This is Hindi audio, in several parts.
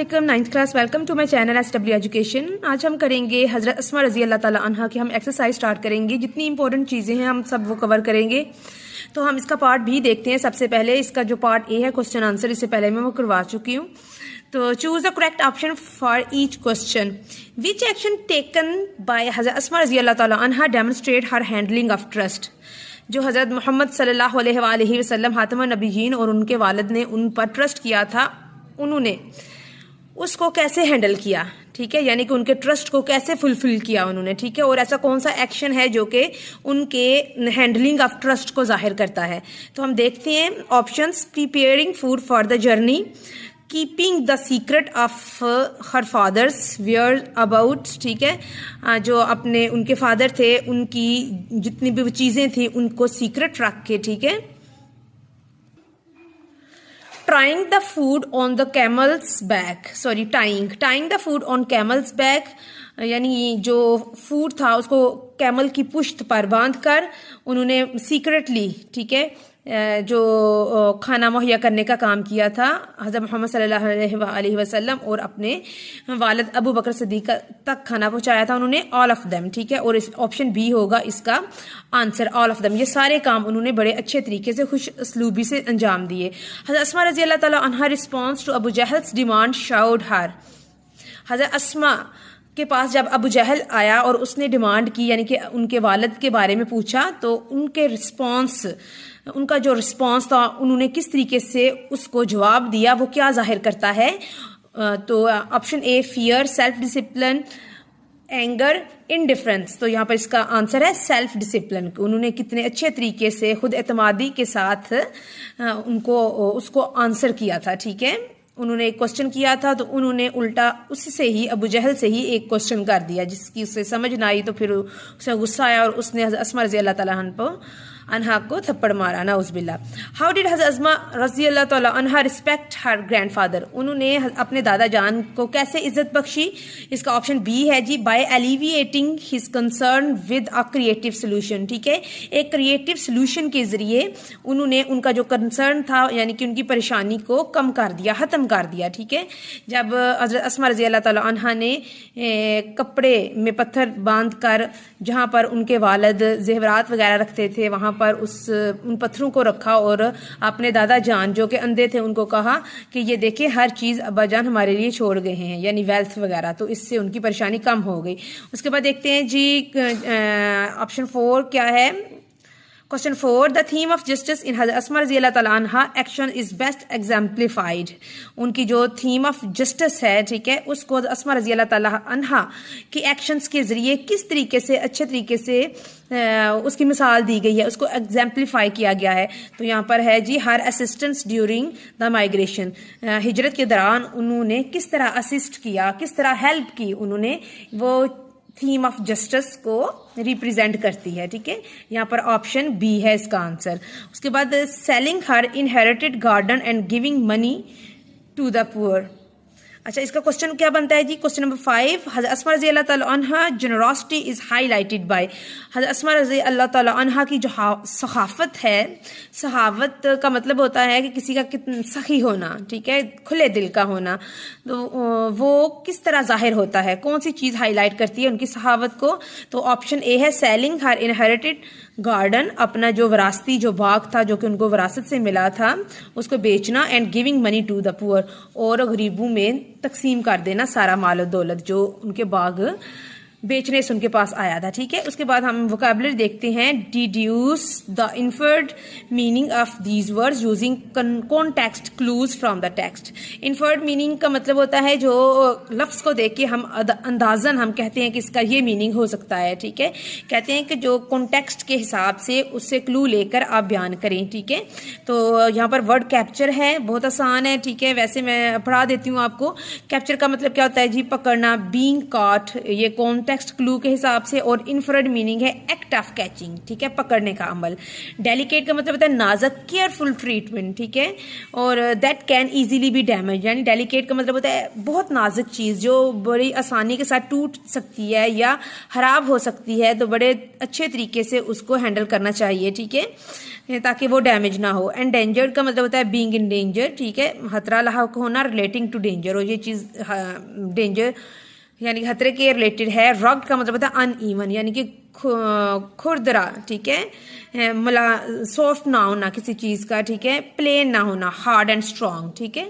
अस्सलाम ninth class. Welcome to my channel SW education. आज हम करेंगे हज़रत अस्मा रज़ी अल्लाह ताला अन्हा की हम एक्सरसाइज स्टार्ट करेंगे। जितनी इंपॉर्टेंट चीज़ें हैं हम सब वो कवर करेंगे। तो हम इसका पार्ट भी देखते हैं। सबसे पहले इसका जो पार्ट ए है क्वेश्चन आंसर, इससे पहले मैं वो करवा चुकी हूँ। तो choose the correct option for each question. Which action taken by हज़रत अस्मा रज़ी अल्लाह ताला अन्हा demonstrate her handling of trust. जो हज़रत मोहम्मद सल्लल्लाहु अलैहि वसल्लम खातमुन नबिय्यीन और उनके वालिद ने उन पर ट्रस्ट किया था, उन्होंने उसको कैसे हैंडल किया, ठीक है, यानी कि उनके ट्रस्ट को कैसे फुलफिल किया उन्होंने, ठीक है। और ऐसा कौन सा एक्शन है जो कि उनके हैंडलिंग ऑफ ट्रस्ट को जाहिर करता है। तो हम देखते हैं options. Preparing food for the journey, keeping the secret of her father's whereabouts, ठीक है, जो अपने उनके फादर थे उनकी जितनी भी चीज़ें थी उनको सीक्रेट रख के, ठीक है। Tying the food on the camel's back, sorry tying the food on camel's back, यानी जो फूड था उसको कैमल की पुश्त पर बांध कर उन्होंने सीक्रेटली, ठीक है, जो खाना मुहैया करने का काम किया था हज़रत मोहम्मद सल्लल्लाहु अलैहि वसल्लम और अपने वालिद अबू बकर सिद्दीक तक खाना पहुंचाया था उन्होंने। ऑल ऑफ देम, ठीक है, और इस ऑप्शन बी होगा इसका आंसर, ऑल ऑफ देम। ये सारे काम उन्होंने बड़े अच्छे तरीके से खुश असलूबी से अंजाम दिए। हज़रत अस्मा रज़ी अल्लाह ताला अन्हा रिस्पॉन्स टू अबू जहल्स डिमांड शाउड हर। हज़रत अस्मा के पास जब अबू जहल आया और उसने डिमांड की, यानी कि उनके वालिद के बारे में पूछा, तो उनका जो रिस्पॉन्स था उन्होंने किस तरीके से उसको जवाब दिया, वो क्या जाहिर करता है। तो option A fear, self discipline, anger, indifference. तो यहाँ पर इसका आंसर है सेल्फ डिसिप्लिन। उन्होंने कितने अच्छे तरीके से खुद एतमादी के साथ उसको आंसर किया था, ठीक है। उन्होंने एक क्वेश्चन किया था तो उन्होंने उल्टा उससे ही अबू जहल से ही एक क्वेश्चन कर दिया जिसकी उसे समझ ना आई, तो फिर उसे गुस्सा आया और उसने अस्मा रज़ी अल्लाह ताला अन्हा को थप्पड़ मारा, नाउज़ुबिल्लाह। हाउ डिड हज़रत अस्मा रज़ी अल्लाह ताला अन्हा रिस्पेक्ट हर ग्रैंडफादर। उन्होंने अपने दादा जान को कैसे इज्जत बख्शी। इसका ऑप्शन बी है जी, by alleviating his concern with a creative solution, ठीक है। एक क्रिएटिव सोल्यूशन के जरिए उन्होंने उनका जो कंसर्न था, यानी कि उनकी परेशानी को कम कर दिया, ख़त्म कर दिया, ठीक है। जब हज़रत अस्मा रज़ी अल्लाह ताला अन्हा ने कपड़े में पत्थर बांध कर जहाँ पर उनके वालिद ज़ेवरात वगैरह रखते थे वहाँ पर उन पत्थरों को रखा और अपने दादा जान जो कि अंधे थे उनको कहा कि ये देखिए हर चीज़ अब्बा जान हमारे लिए छोड़ गए हैं, यानी वेल्थ वगैरह। तो इससे उनकी परेशानी कम हो गई। उसके बाद देखते हैं जी ऑप्शन 4 क्या है। Question 4, the theme of justice in हज़रत अस्मा रज़ी अल्लाह ताला अन्हा एक्शन इज बेस्ट एग्जाम्पलीफाइड। उनकी जो थीम ऑफ जस्टिस है, ठीक है, उसको अस्मा रज़ी अल्लाह ताला अन्हा के एक्शंस के जरिए किस तरीके से अच्छे तरीके से उसकी मिसाल दी गई है, उसको एग्जाम्पलीफाई किया गया है। तो यहाँ पर है जी, हर असिस्टेंस ड्यूरिंग द माइग्रेशन, हिजरत के दौरान उन्होंने किस तरह असिस्ट किया, किस तरह हेल्प की उन्होंने, वो थीम ऑफ जस्टिस को रिप्रेजेंट करती है, ठीक है। यहाँ पर ऑप्शन बी है इसका आंसर। उसके बाद selling her inherited garden and giving money to the poor. अच्छा, इसका क्वेश्चन क्या बनता है जी। क्वेश्चन नंबर 5, हज़रत अस्मा रज़ी अल्लाह ताला अन्हा जनरोसिटी इज हाईलाइटेड बाय। हज़रत अस्मा रज़ी अल्लाह ताला अन्हा की जो सखावत है, सखावत का मतलब होता है कि किसी का कितना सखी होना, ठीक है, खुले दिल का होना। तो वो किस तरह जाहिर होता है, कौन सी चीज़ हाईलाइट करती है उनकी सखावत को। तो ऑप्शन ए है सेलिंग हर इनहेरिटेड गार्डन, अपना जो विरासती जो बाग था जो कि उनको विरासत से मिला था उसको बेचना, and giving money to the poor, और गरीबों में तकसीम कर देना सारा माल दौलत जो उनके बाग बेचने से उनके पास आया था, ठीक है। उसके बाद हम वोकैबुलरी देखते हैं। Deduce the inferred meaning of these words using context clues from the text. Inferred meaning का मतलब होता है जो लफ्ज़ को देख के हम अंदाजन हम कहते हैं कि इसका ये मीनिंग हो सकता है, ठीक है। कहते हैं कि जो कॉन्टेक्स्ट के हिसाब से उससे क्लू लेकर आप बयान करें, ठीक है। तो यहाँ पर वर्ड कैप्चर है, बहुत आसान है, ठीक है। वैसे मैं पढ़ा देती हूँ आपको। कैप्चर का मतलब क्या होता है जी, पकड़ना, बीइंग कॉट, ये कॉन्टेक्स्ट कॉन्टेक्स्ट क्लू के हिसाब से, और इन्फ्रेड मीनिंग है एक्ट ऑफ कैचिंग, ठीक है, पकड़ने का अमल। डेलिकेट का मतलब होता है नाजुक, केयरफुल ट्रीटमेंट, ठीक है, और that can easily B damage, यानी डेलिकेट का मतलब होता है बहुत नाजुक चीज़ जो बड़ी आसानी के साथ टूट सकती है या खराब हो सकती है, तो बड़े अच्छे तरीके से उसको हैंडल करना चाहिए, ठीक है, ताकि वो डैमेज ना हो। एंडेंजर्ड का मतलब होता है बीइंग इन डेंजर, ठीक है, खतरा लायक होना, रिलेटिंग टू डेंजर, और ये चीज़ डेंजर यानी खतरे के रिलेटेड है। रॉक्ड का मतलब होता है अनइवन, यानी कि खुरदरा, ठीक है, मतलब सॉफ्ट ना होना किसी चीज़ का, ठीक है, प्लेन ना होना, हार्ड एंड स्ट्रॉन्ग, ठीक है।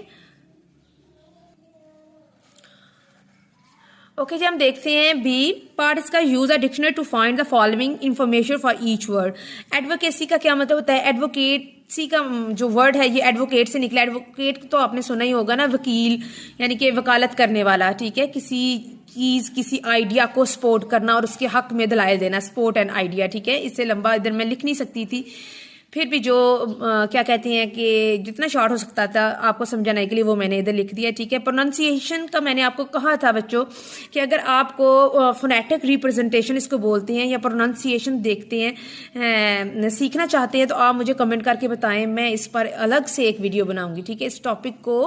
ओके जी, हम देखते हैं बी पार्ट, इसका use a dictionary to find the following information for each word. Advocacy का क्या मतलब होता है? एडवोकेसी का जो वर्ड है ये एडवोकेट से निकला। एडवोकेट तो आपने सुना ही होगा ना, वकील यानी कि वकालत करने वाला, ठीक है, किसी चीज किसी आइडिया को सपोर्ट करना और उसके हक में दलाइल देना, सपोर्ट एंड आइडिया, ठीक है। इससे लंबा इधर मैं लिख नहीं सकती थी, फिर भी जो क्या कहते हैं कि जितना शॉर्ट हो सकता था आपको समझाने के लिए वो मैंने इधर लिख दिया, ठीक है। प्रोनाउंसिएशन का मैंने आपको कहा था बच्चों कि अगर आपको फोनेटिक रिप्रेजेंटेशन इसको बोलते हैं या प्रोनाउंसिएशन देखते हैं, सीखना चाहते हैं, तो आप मुझे कमेंट करके बताएं, मैं इस पर अलग से एक वीडियो बनाऊंगी, ठीक है। इस टॉपिक को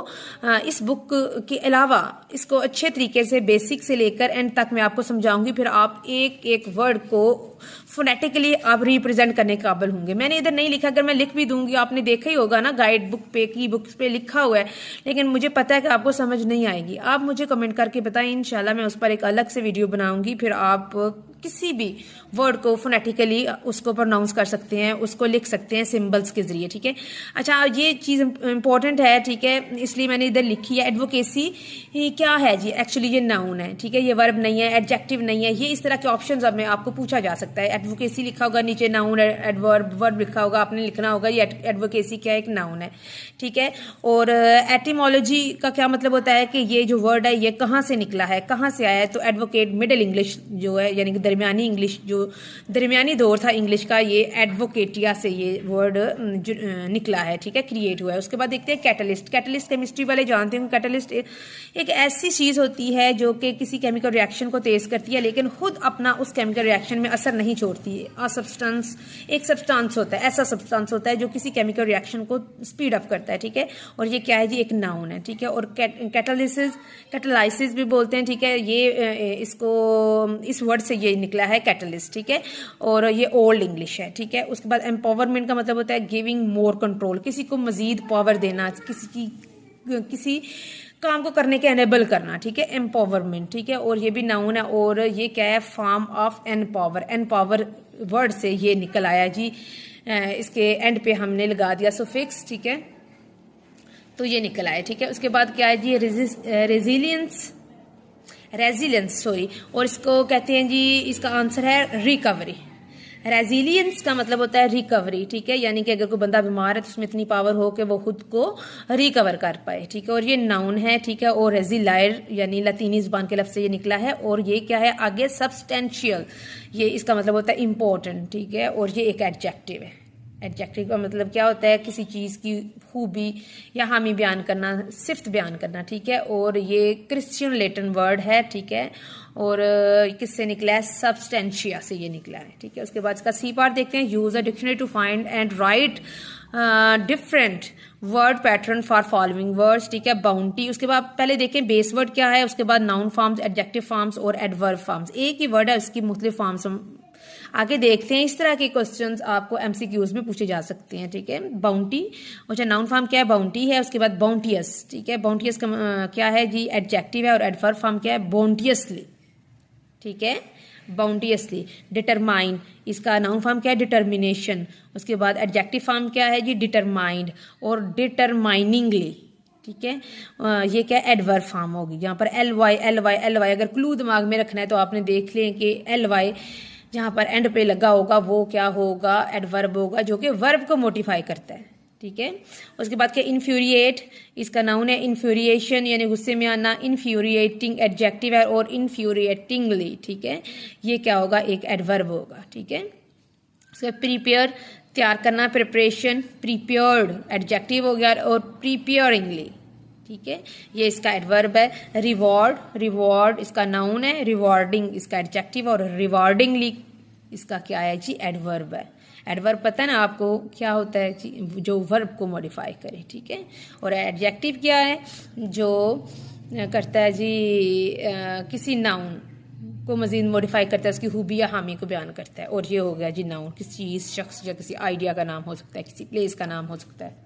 इस बुक के अलावा इसको अच्छे तरीके से बेसिक से लेकर एंड तक मैं आपको समझाऊंगी, फिर आप एक एक वर्ड को फोनेटिकली आप रिप्रेजेंट करने के काबिल होंगे। मैंने इधर नहीं लिखा, अगर मैं लिख भी दूंगी आपने देखा ही होगा ना, गाइड बुक पे की बुक्स पे लिखा हुआ है, लेकिन मुझे पता है कि आपको समझ नहीं आएगी। आप मुझे कमेंट करके बताएं, इंशाल्लाह मैं उस पर एक अलग से वीडियो बनाऊंगी, फिर आप किसी भी वर्ड को फोनेटिकली उसको प्रोनाउंस कर सकते हैं, उसको लिख सकते हैं सिंबल्स के जरिए, ठीक है। अच्छा, ये चीज़ इंपॉर्टेंट है, ठीक है, इसलिए मैंने इधर लिखी है। एडवोकेसी क्या है जी? एक्चुअली ये नाउन है, ठीक है, ये वर्ब नहीं है, एडजेक्टिव नहीं है, ये इस तरह के ऑप्शंस अब में आपको पूछा जा सकता है। एडवोकेसी लिखा होगा, नीचे नाउन एडवर्ब वर्ब लिखा होगा, आपने लिखना होगा ये एडवोकेसी क्या, एक नाउन है, ठीक है। और एटिमोलॉजी का क्या मतलब होता है कि ये जो वर्ड है ये कहाँ से निकला है, कहाँ से आया है, तो एडवोकेट मिडिल इंग्लिश जो है, यानी कि दरमियानी इंग्लिश, जो दरमियानी दौर था इंग्लिश का, ये एडवोकेटिया से ये वर्ड निकला है, ठीक है, क्रिएट हुआ है। उसके बाद देखते हैं कैटलिस्ट। कैटलिस्ट केमिस्ट्री वाले जानते हैं, कैटलिस्ट एक ऐसी चीज़ होती है जो कि किसी केमिकल रिएक्शन को तेज करती है, लेकिन खुद अपना उस केमिकल रिएक्शन में असर नहीं छोड़ती है। सब्सटेंस, एक सब्सटेंस होता है, ऐसा सब्सटेंस होता है जो किसी केमिकल रिएक्शन को स्पीड अप करता है, ठीक है। और ये क्या है जी? एक नाउन है, ठीक है। और कैटलाइसिस भी बोलते हैं, ठीक है, ये इसको इस वर्ड से ये निकला है कैटलिस्ट, ठीक है, और ये ओल्ड इंग्लिश है, ठीक है। उसके बाद एम्पावरमेंट का मतलब होता है गिविंग मोर कंट्रोल, किसी को मजीद पावर देना, किसी काम को करने के एनेबल करना, ठीक है, एम्पावरमेंट, ठीक है। और ये भी नाउन है, और ये क्या है? फॉर्म ऑफ एनपावर, एनपावर वर्ड से ये निकल आया जी, इसके एंड पे हमने लगा दिया सुफिक्स, ठीक है, तो ये निकल आया, ठीक है। उसके बाद क्या है जी? रेजिलियंस सॉरी, और इसको कहते हैं जी, इसका आंसर है रिकवरी। रेजिलियंस का मतलब होता है रिकवरी, ठीक है, यानी कि अगर कोई बंदा बीमार है तो उसमें इतनी पावर हो कि वो खुद को रिकवर कर पाए, ठीक है। और ये नाउन है, ठीक है, और रेजिलायर यानी लतीनी जुबान के लफ्ज़ से ये निकला है। और ये क्या है आगे? सब्सटेंशियल, ये इसका मतलब होता है इम्पोर्टेंट, ठीक है। और ये एक एडजेक्टिव है। एडजेक्टिव का मतलब क्या होता है? किसी चीज़ की खूबी या हामी बयान करना, सिफ्त बयान करना, ठीक है। और ये क्रिश्चियन लेटिन वर्ड है, ठीक है, और किससे निकला है? सब्सटेंशिया से ये निकला है, ठीक है। उसके बाद इसका सी पार्ट देखते हैं। Use a dictionary to find and write different word pattern for following words, ठीक है। बाउंटी, उसके बाद पहले देखें बेस वर्ड क्या है, उसके बाद नाउन फॉर्म्स, एडजेक्टिव फॉर्म्स और एडवर्ब फॉर्म्स। एक ही वर्ड है, उसकी मुख्तलिफ फॉर्म्स हम आगे देखते हैं। इस तरह के क्वेश्चंस आपको एमसीक्यूज में पूछे जा सकते हैं, ठीक है। बाउंटी, अच्छा, नाउन फॉर्म क्या है? बाउंटी है। उसके बाद बाउंटियस, ठीक है, बाउंटियस का क्या है जी? एडजेक्टिव है। और एडवर्ब फॉर्म क्या है? बाउंटियसली, ठीक है, बाउंटियसली। डिटरमाइन, इसका नाउन फॉर्म क्या है? डिटर्मिनेशन। उसके बाद एडजेक्टिव फॉर्म क्या है जी? डिटरमाइंड और डिटरमाइनिंगली, ठीक है। ये क्या एडवर्ब फॉर्म होगी। यहाँ पर एल वाई अगर क्लू दिमाग में रखना है तो आपने देख लें कि एल वाई जहाँ पर एंड पे लगा होगा वो क्या होगा? एडवर्ब होगा, जो कि वर्ब को मोटिफाई करता है, ठीक है। उसके बाद क्या? इन्फ्यूरिएट, इसका नाउन है। इन्फ्यूरिएशन यानी गुस्से में आना। इन्फ्यूरिएटिंग एडजेक्टिव है। और इन्फ्यूरिएटिंगली, ठीक है, ये क्या होगा? एक एडवर्ब होगा, ठीक है। उसके बाद प्रिपेयर, तैयार करना, प्रिपरेशन। प्रिपेयर्ड एडजेक्टिव हो गया, और प्रिपेयरिंगली, ठीक है, ये इसका एडवर्ब है। रिवॉर्ड, रिवॉर्ड इसका नाउन है, रिवॉर्डिंग इसका एडजेक्टिव और रिवॉर्डिंगली इसका क्या है जी, एडवर्ब है। एडवर्ब पता है ना आपको क्या होता है जी, जो वर्ब को मॉडिफाई करे, ठीक है। और एडजेक्टिव क्या है, जो करता है जी किसी नाउन को मजीद मॉडिफाई करता है, उसकी खूबी या हामी को बयान करता है। और ये हो गया जी नाउन, किसी चीज़, शख्स या किसी आइडिया का नाम हो सकता है, किसी प्लेस का नाम हो सकता है।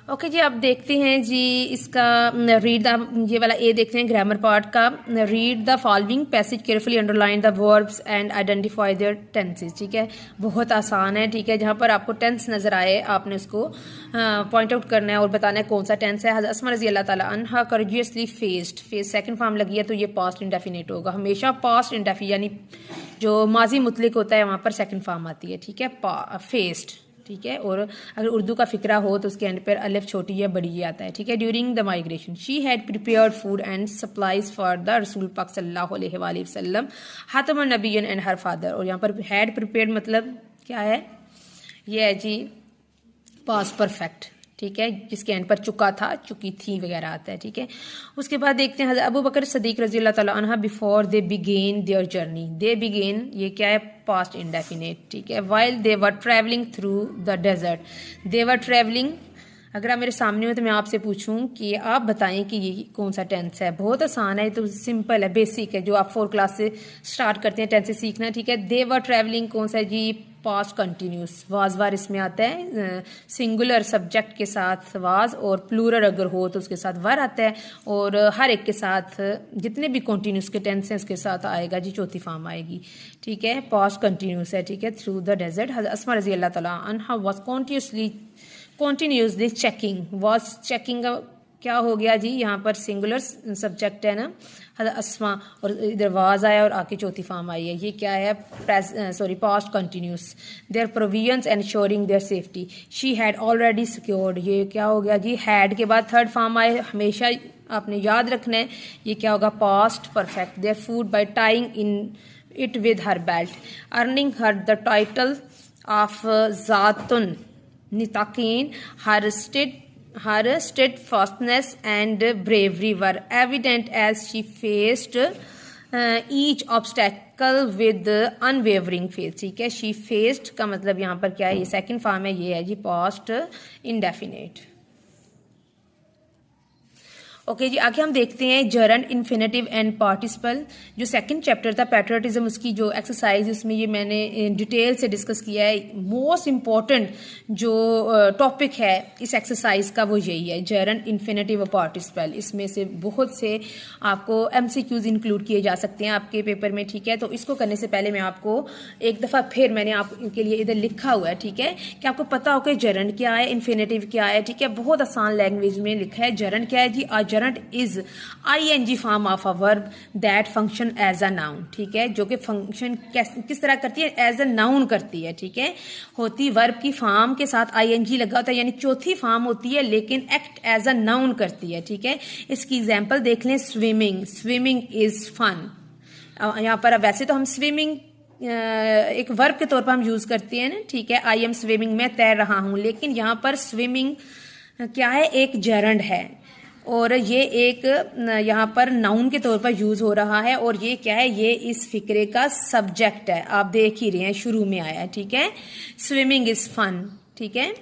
ओके जी, अब देखते हैं जी इसका रीड द, ये वाला ए देखते हैं ग्रामर पार्ट का। Read the following passage carefully underline the verbs and identify there tenses. ठीक है, बहुत आसान है। ठीक है, जहाँ पर आपको टेंस नजर आए आपने उसको पॉइंट आउट करना है और बताना है कौन सा टेंस है। हज़रत अस्मा रज़ी अल्लाह ताला अन्हा courageously faced, face second form लगी है तो ये पास्ट इंडेफिनिट होगा। हमेशा पास्ट इंडेफिनिट यानी जो माजी मुतलिक होता है वहाँ पर सेकंड फॉर्म आती है। ठीक है, फेस्ड। ठीक है, और अगर उर्दू का फिक्रा हो तो उसके एंड पर अलिफ छोटी या बड़ी आता है। ठीक है, during the migration she had prepared food and supplies for the रसूल पाक सल्लल्लाहु अलैहि वसल्लम हातमुन नबिय्यीन एंड हर फादर। और यहाँ पर हैड प्रिपेयर्ड मतलब क्या है, ये है जी पास्ट परफेक्ट। ठीक है, जिसके एंड पर चुका था, चुकी थी वगैरह आता है। ठीक है, उसके बाद देखते हैं हज़रत अबू बकर सदीक रज़ी अल्लाह ताला अन्हा before they begin their journey. They begin ये क्या है, पास्ट इंडेफिनिट। ठीक है, while they were travelling through the desert. They were travelling, अगर आप मेरे सामने हो तो मैं आपसे पूछूं कि आप बताएं कि ये कौन सा टेंस है। बहुत आसान है, तो सिंपल है, बेसिक है, जो आप 4 क्लास से स्टार्ट करते हैं टेंस से सीखना। ठीक है, दे वर ट्रैवलिंग कौन सा है जी, पास्ट कंटिन्यूस। वाज वार इसमें आता है, सिंगुलर सब्जेक्ट के साथ वाज और प्लूरल अगर हो तो उसके साथ वर आता है। और हर एक के साथ जितने भी कंटिन्यूस के टेंस हैं उसके साथ आएगा जी चौथी फॉर्म आएगी। ठीक है, पास्ट कंटिन्यूस है। ठीक है, थ्रू द डेजर्ट हज़रत अस्मा रज़ी अल्लाह ताला अन्हा was continuously checking. Was checking क्या हो गया जी, यहाँ पर सिंगुलर सब्जेक्ट है ना हज़रत अस्मा, और इधर वाज आया और आके चौथी फॉर्म आई है। ये क्या है, past continuous. Their provisions ensuring their safety, she had already secured. ये क्या हो गया जी, हैड के बाद थर्ड फॉर्म आए, हमेशा आपने याद रखना है ये क्या होगा, past perfect. Their food by tying in it with her belt, earning her the title of जातुन निताकीन, her steadfastness and bravery were evident as she faced each obstacle with unwavering faith। ठीक है, she faced का मतलब यहाँ पर क्या है, ये सेकंड फॉर्म है, ये है जी पास्ट इंडेफिनिट। ओके जी, आगे हम देखते हैं जरंड, इन्फिनेटिव एंड पार्टिसिपल। जो सेकंड चैप्टर था पैट्रियटिज्म, उसकी जो एक्सरसाइज उसमें ये मैंने डिटेल से डिस्कस किया है। मोस्ट इम्पॉर्टेंट जो टॉपिक है इस एक्सरसाइज का वो यही है, जरंड, इन्फिनेटिव और पार्टिसिपल। इसमें से बहुत से आपको MCQs इंक्लूड किए जा सकते हैं आपके पेपर में। ठीक है, तो इसको करने से पहले मैं आपको एक दफ़ा फिर मैंने आपके लिए इधर लिखा हुआ है। ठीक है, कि आपको पता हो कि जरंड क्या है, इन्फिनेटिव क्या है। ठीक है, बहुत आसान लैंग्वेज में लिखा है। जरंड क्या है जी, gerund is ING form of a verb that function as a noun. ठीक है, जो कि फंक्शन किस तरह करती है, एज अ नाउन करती है। ठीक है, होती वर्ब की फॉर्म के साथ ING लगा होता है, यानी चौथी फॉर्म होती है, लेकिन एक्ट एज अ नाउन करती है। ठीक है, इसकी एग्जांपल देख लें, स्विमिंग, स्विमिंग इज फन। यहाँ पर वैसे तो हम स्विमिंग एक वर्ब के तौर पर हम यूज करते हैं ना। ठीक है, I am स्विमिंग, मैं तैर रहा हूं, लेकिन यहाँ पर स्विमिंग क्या है, एक जरंड है और ये एक यहाँ पर नाउन के तौर पर यूज हो रहा है। और ये क्या है, ये इस फिक्रे का सब्जेक्ट है, आप देख ही रहे हैं शुरू में आया है। ठीक है, स्विमिंग इज फन। ठीक है,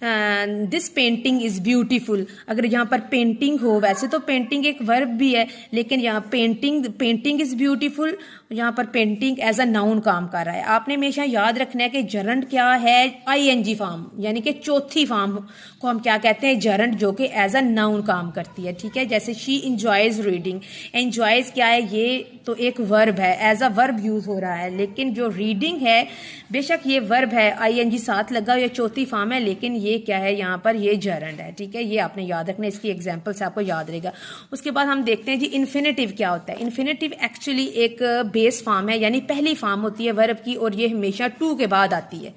दिस पेंटिंग इज ब्यूटीफुल। अगर यहाँ पर पेंटिंग हो, वैसे तो पेंटिंग एक वर्ब भी है, लेकिन यहाँ पेंटिंग इज ब्यूटीफुल, यहाँ पर पेंटिंग एज अ नाउन काम कर रहा है। आपने हमेशा याद रखना है कि जरंड क्या है, ING फॉर्म, यानी कि चौथी फॉर्म को हम क्या कहते हैं, जरंड, जो कि एज अ नाउन काम करती है। ठीक है, जैसे शी इंजॉयज रीडिंग, एंजॉयज क्या है, ये तो एक वर्ब है, एज अ वर्ब यूज हो रहा है, लेकिन जो रीडिंग है बेशक ये वर्ब है, ING साथ लगा, ये चौथी फॉर्म है, लेकिन ये क्या है, यहाँ पर ये जरंड है। ठीक है, ये आपने याद रखना है, इसकी एग्जाम्पल से आपको याद रहेगा। उसके बाद हम देखते हैं जी इन्फिनेटिव क्या होता है। इन्फिनेटिव एक्चुअली एक बेस फॉर्म है, यानी पहली फॉर्म होती है वर्ब की, और ये हमेशा टू के बाद आती है।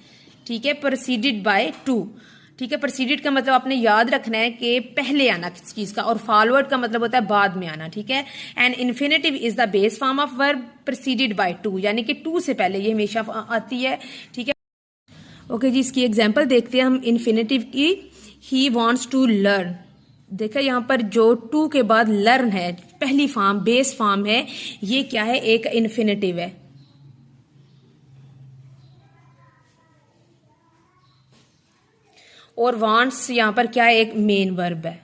ठीक है, प्रोसीडेड बाय टू। ठीक है, प्रोसीडेड का मतलब आपने याद रखना है कि पहले आना किस चीज का, और फॉरवर्ड का मतलब होता है बाद में आना। ठीक है, and infinitive is the base form of verb preceded by to, यानी कि टू से पहले ये हमेशा आती है। ठीक है, ओके जी, इसकी एग्जांपल देखते हैं हम इन्फिनेटिव की। He wants to learn. देखा यहाँ पर जो टू के बाद लर्न है, पहली फॉर्म बेस फॉर्म है, ये क्या है, एक इन्फिनेटिव है। और वांट्स यहाँ पर क्या है, एक मेन वर्ब है।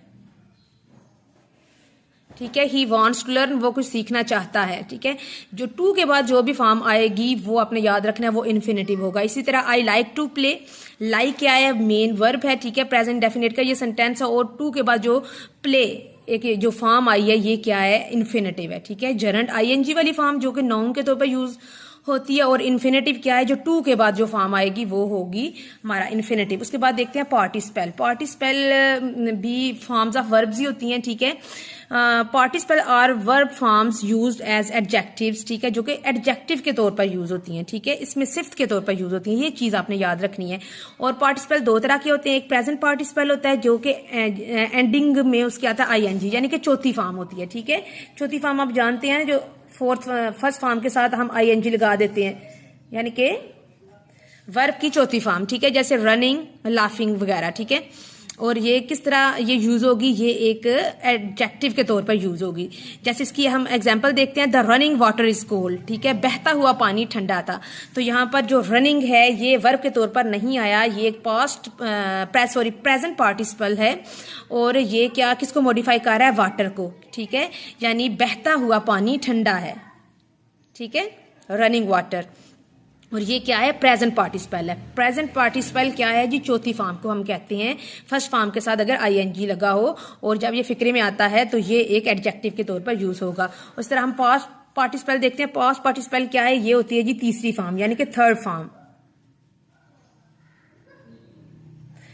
ठीक है, ही वांट्स टू लर्न, वो कुछ सीखना चाहता है। ठीक है, जो टू के बाद जो भी फॉर्म आएगी वो आपने याद रखना है, वो इन्फिनेटिव होगा। इसी तरह I like to play, like क्या है, मेन वर्ब है। ठीक है, प्रेजेंट डेफिनेट का ये सेंटेंस है, और टू के बाद जो प्ले एक जो फॉर्म आई है ये क्या है, इन्फिनेटिव है। ठीक है, जरंट आईएनजी वाली फॉर्म जो कि नाउन के तौर पर यूज होती है, और इन्फिनेटिव क्या है, जो टू के बाद जो फॉर्म आएगी वो होगी हमारा इन्फिनेटिव। उसके बाद देखते हैं पार्टिसिपल। पार्टिसिपल भी फॉर्म्स ऑफ वर्ब्स ही होती हैं। ठीक है, participle are verb forms used as adjectives. ठीक है, जो कि एडजेक्टिव के तौर पर यूज होती हैं। ठीक है, इसमें सिफ्त के तौर पर यूज होती हैं, ये चीज आपने याद रखनी है। और पार्टिसिपल दो तरह के होते हैं, एक प्रेजेंट पार्टिसिपल होता है जो कि एंडिंग में उसके आता है आईएनजी, यानी कि चौथी फॉर्म होती है। ठीक है, चौथी फॉर्म आप जानते हैं, जो फर्स्ट फॉर्म के साथ हम आईएनजी लगा देते हैं, यानी कि वर्ब की चौथी फॉर्म। ठीक है, जैसे रनिंग, लाफिंग वगैरह। ठीक है, और ये किस तरह ये यूज होगी, ये एक एडजेक्टिव के तौर पर यूज होगी। जैसे इसकी हम एग्जांपल देखते हैं, the running water is cold. ठीक है, बहता हुआ पानी ठंडा था। तो यहाँ पर जो रनिंग है ये वर्ब के तौर पर नहीं आया, ये एक प्रेजेंट पार्टिसिपल है, और ये क्या किसको मॉडिफाई कर रहा है, वाटर को। ठीक है, यानी बहता हुआ पानी ठंडा है। ठीक है, रनिंग वाटर। और ये क्या है, प्रेजेंट पार्टिसिपल है। प्रेजेंट पार्टिसिपल क्या है जी, चौथी फॉर्म को हम कहते हैं फर्स्ट फॉर्म के साथ अगर आईएनजी लगा हो, और जब ये फिक्रे में आता है तो ये एक एडजेक्टिव के तौर पर यूज होगा। उस तरह हम पास्ट पार्टिसिपल देखते हैं। पास्ट पार्टिसिपल क्या है, ये होती है जी तीसरी फॉर्म, यानी कि थर्ड फॉर्म।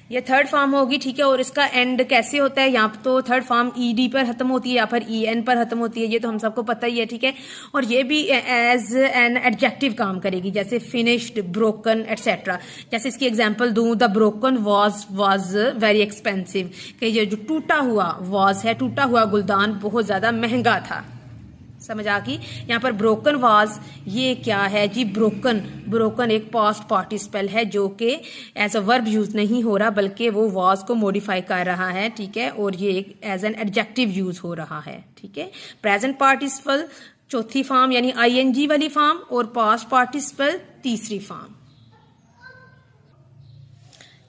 ये थर्ड फॉर्म होगी। ठीक है, और इसका एंड कैसे होता है, यहाँ तो थर्ड फॉर्म ईडी पर खत्म होती है या फिर ईएन पर खत्म होती है, ये तो हम सबको पता ही है। ठीक है, और ये भी एज एन एडजेक्टिव काम करेगी, जैसे फिनिश्ड, ब्रोकन एटसेट्रा। जैसे इसकी एग्जांपल दूं, the broken was very expensive, कि ये जो टूटा हुआ वाज है, टूटा हुआ गुलदान बहुत ज्यादा महंगा था। समझ आ गई। यहाँ पर ब्रोकन वाज, ये क्या है जी, ब्रोकन। ब्रोकन एक पास्ट पार्टिसिपल है जो कि एज अ वर्ब यूज नहीं हो रहा, बल्कि वो वाज को मॉडिफाई कर रहा है। ठीक है, और ये एक एज एन एडजेक्टिव यूज हो रहा है। ठीक है, प्रेजेंट पार्टिसिपल चौथी फॉर्म यानी आईएनजी वाली फॉर्म, और पास्ट पार्टिसिपल तीसरी फॉर्म।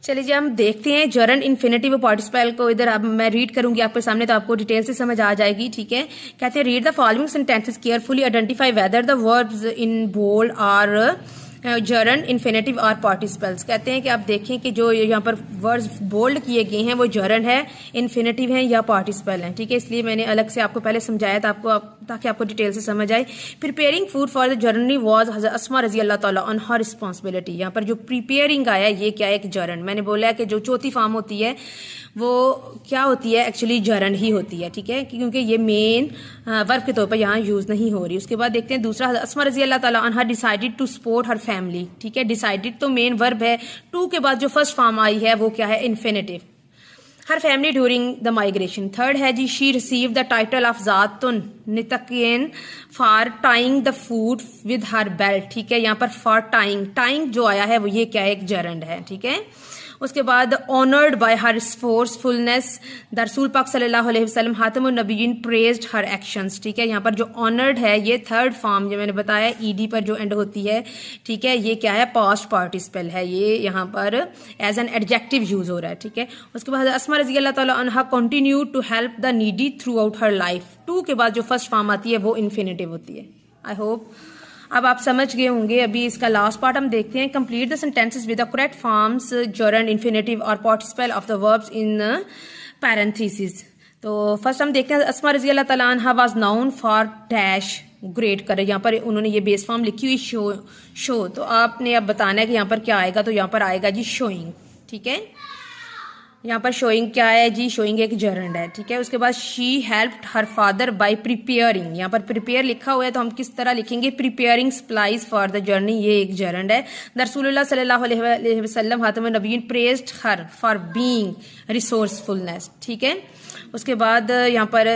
चलिए हम देखते हैं जरंड इन्फिनेटिव पार्टिसिपल को। इधर अब मैं रीड करूंगी आपके सामने, तो आपको डिटेल से समझ आ जाएगी। ठीक है, कहते हैं read the following sentences carefully, identify whether the verbs in bold are gerund infinitive और पार्टिसिपल्स। कहते हैं कि आप देखें कि जो यहाँ पर वर्ड्स बोल्ड किए गए हैं वो जरंड है, इन्फिनेटिव है या पार्टिसिपल है। ठीक है, इसलिए मैंने अलग से आपको पहले समझाया था ताकि आपको डिटेल से समझ आए। Preparing food for the journey was हज़रत अस्मा रजी अल्लाह ताला ऑन हर रिस्पॉन्सिबिलिटी। यहाँ पर जो प्रिपेयरिंग आया ये क्या है, एक जरंड। मैंने बोला है कि जो चौथी फॉर्म होती है वो क्या होती है, एक्चुअली जरंड ही होती है। ठीक है, क्योंकि ये मेन वर्ब के तौर पर यहाँ यूज नहीं हो रही। उसके बाद देखते हैं दूसरा, अस्मा रजी अल्लाह ताला अन्हा decided to support her family. ठीक है, डिसाइडेड तो मेन वर्ब है, टू के बाद जो फर्स्ट फॉर्म आई है वो क्या है, infinitive. Her family during the migration. Third है जी, she receive the title of जातुन नितकिन for tying the food with her belt. ठीक है, यहाँ पर फॉर टाइंग, टाइंग जो आया है वो ये क्या है, एक जरंड है। ठीक है, उसके बाद ऑनर्ड बाय हर फोर्सफुलनेस, द रसूल पाक सल्लल्लाहु अलैहि वसल्लम हातिमुन नबीयीन प्रेज्ड हर एक्शंस। ठीक है, यहाँ पर जो ऑनर्ड है ये थर्ड फॉर्म जो मैंने बताया ईडी पर जो एंड होती है। ठीक है, ये क्या है, पास्ट पार्टिसिपल है, ये यहाँ पर एज एन एडजेक्टिव यूज हो रहा है। ठीक है, उसके बाद अस्मा रजी अल्लाह ताला अन्हा continue to help the needy throughout her life. To के बाद जो फर्स्ट फॉर्म आती है वो इन्फिनेटिव होती है। आई होप अब आप समझ गए होंगे। अभी इसका लास्ट पार्ट हम देखते हैं। Complete the sentences with the correct forms gerund infinitive और participle of the verbs in parenthesis. तो फर्स्ट हम देखते हैं, अस्मा रजी अल्लाह ताला अन्हा was known for dash great care. यहाँ पर उन्होंने ये बेस फॉर्म लिखी हुई शो। तो आपने अब बताना है कि यहाँ पर क्या आएगा, तो यहाँ पर आएगा जी शोइंग। ठीक है, यहाँ पर शोइंग क्या है जी, शोइंग एक जरंड है। ठीक है, उसके बाद she helped her father bye preparing. यहाँ पर प्रिपेयर लिखा हुआ है तो हम किस तरह लिखेंगे, preparing supplies for the journey, ये एक जरंड है। रसूलुल्लाह सल्लल्लाहु अलैहि वसल्लम हातिमुन नबीयीन praised her for being resourcefulness. ठीक है, उसके बाद यहाँ पर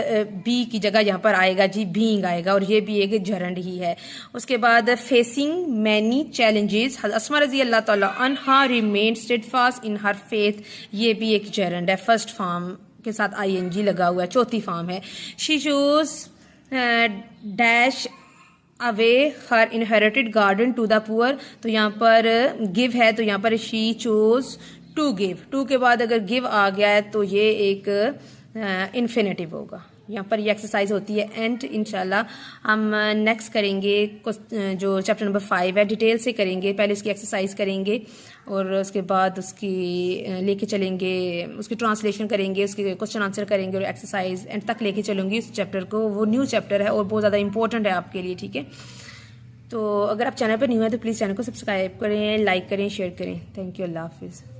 बी की जगह यहाँ पर आएगा जी बीइंग आएगा, और ये भी एक जरंड ही है। उसके बाद फेसिंग मैनी चैलेंजेस, अस्मा रजी अल्लाह ताला अन्हा रिमेन स्टेडफास्ट इन हर फेथ, ये भी एक जरंड है, फर्स्ट फॉर्म के साथ आईएनजी लगा हुआ है, चौथी फॉर्म है। She chose dash away her inherited garden to the poor, तो यहाँ पर गिव है, तो यहाँ पर she chose to give, to के बाद अगर गिव आ गया है तो ये एक इन्फिनेटिव होगा। यहाँ पर ये एक्सरसाइज होती है एंड इंशाल्लाह हम नेक्स्ट करेंगे जो चैप्टर नंबर 5 है, डिटेल से करेंगे। पहले उसकी एक्सरसाइज करेंगे और उसके बाद उसकी लेके चलेंगे, उसकी ट्रांसलेशन करेंगे, उसके क्वेश्चन आंसर करेंगे और एक्सरसाइज एंड तक लेके चलूँगी उस चैप्टर को। वो न्यू चैप्टर है और बहुत ज़्यादा इंपॉर्टेंट है आपके लिए, ठीक है। तो अगर आप चैनल पर न्यू है तो प्लीज़ चैनल को सब्सक्राइब करें, लाइक करें, शेयर करें। थैंक यू, अल्लाह हाफिज़।